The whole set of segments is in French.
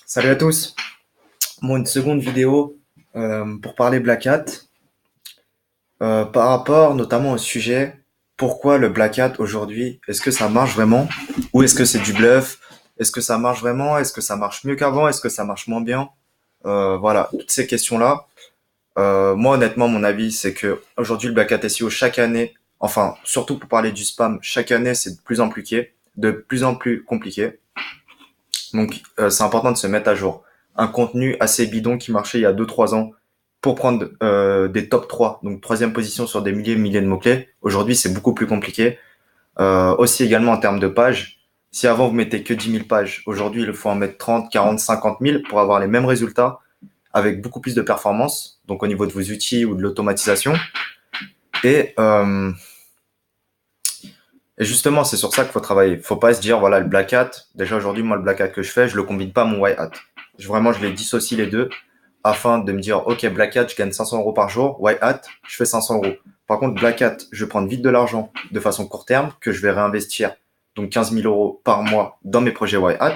Salut à tous. Bon, une seconde vidéo pour parler Black Hat par rapport notamment au sujet pourquoi le Black Hat aujourd'hui, est-ce que ça marche vraiment ou est-ce que c'est du bluff? Est-ce que ça marche vraiment? Est-ce que ça marche mieux qu'avant? Est-ce que ça marche moins bien? Voilà, toutes ces questions-là. Moi, honnêtement, mon avis, c'est que aujourd'hui le Black Hat SEO chaque année, enfin surtout pour parler du spam, chaque année c'est de plus en plus compliqué. Donc, c'est important de se mettre à jour. Un contenu assez bidon qui marchait il y a 2 3 ans pour prendre des top 3, donc troisième position sur des milliers et milliers de mots-clés. Aujourd'hui, c'est beaucoup plus compliqué. Aussi également en termes de pages. Si avant vous mettez que 10 000 pages, aujourd'hui il faut en mettre 30, 40, 50 000 pour avoir les mêmes résultats avec beaucoup plus de performance, donc au niveau de vos outils ou de l'automatisation. Et, euh, et justement, c'est sur ça qu'il faut travailler. Faut pas se dire, voilà, le black hat, déjà aujourd'hui, moi, le black hat que je fais, je le combine pas à mon white hat. Vraiment, je les dissocie les deux afin de me dire, OK, black hat, je gagne 500 euros par jour, white hat, je fais 500 euros. Par contre, black hat, je vais prendre vite de l'argent de façon court terme que je vais réinvestir, donc 15 000 euros par mois dans mes projets white hat.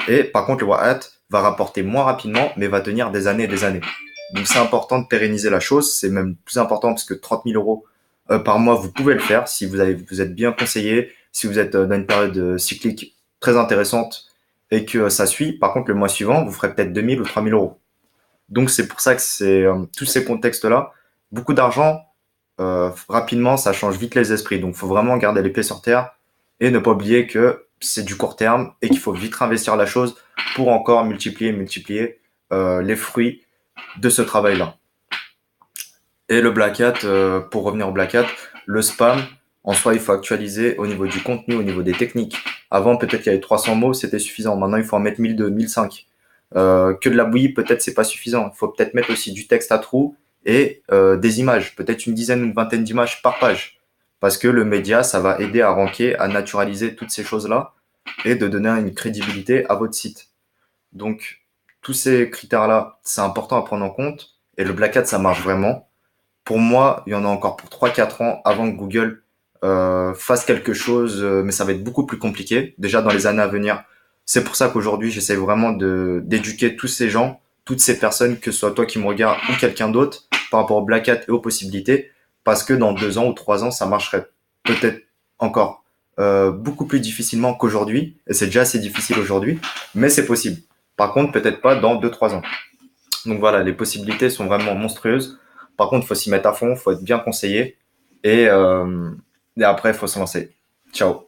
Et par contre, le white hat va rapporter moins rapidement, mais va tenir des années et des années. Donc, c'est important de pérenniser la chose. C'est même plus important parce que 30 000 euros par mois, vous pouvez le faire si vous êtes bien conseillé, si vous êtes dans une période cyclique très intéressante et que ça suit. Par contre, le mois suivant, vous ferez peut-être 2 000 ou 3 000 euros. Donc, c'est pour ça que c'est tous ces contextes-là, beaucoup d'argent, rapidement, ça change vite les esprits. Donc, il faut vraiment garder les pieds sur terre et ne pas oublier que c'est du court terme et qu'il faut vite investir la chose pour encore multiplier les fruits de ce travail-là. Et le Black Hat, pour revenir au Black Hat, le spam, en soi, il faut actualiser au niveau du contenu, au niveau des techniques. Avant, peut-être qu'il y avait 300 mots, c'était suffisant. Maintenant, il faut en mettre 1002, 1005. Que de la bouillie, peut-être c'est pas suffisant. Il faut peut-être mettre aussi du texte à trous et des images, peut-être une dizaine ou une vingtaine d'images par page. Parce que le média, ça va aider à ranker, à naturaliser toutes ces choses-là et de donner une crédibilité à votre site. Donc, tous ces critères-là, c'est important à prendre en compte. Et le Black Hat, ça marche vraiment. Pour moi, il y en a encore pour 3 4 ans avant que Google fasse quelque chose, mais ça va être beaucoup plus compliqué, déjà dans les années à venir. C'est pour ça qu'aujourd'hui, j'essaie vraiment d'éduquer tous ces gens, toutes ces personnes, que ce soit toi qui me regardes ou quelqu'un d'autre, par rapport au Black Hat et aux possibilités, parce que dans 2 ans ou 3 ans, ça marcherait peut-être encore beaucoup plus difficilement qu'aujourd'hui, et c'est déjà assez difficile aujourd'hui, mais c'est possible. Par contre, peut-être pas dans 2 3 ans. Donc voilà, les possibilités sont vraiment monstrueuses. Par contre, il faut s'y mettre à fond, il faut être bien conseillé et après, il faut se lancer. Ciao.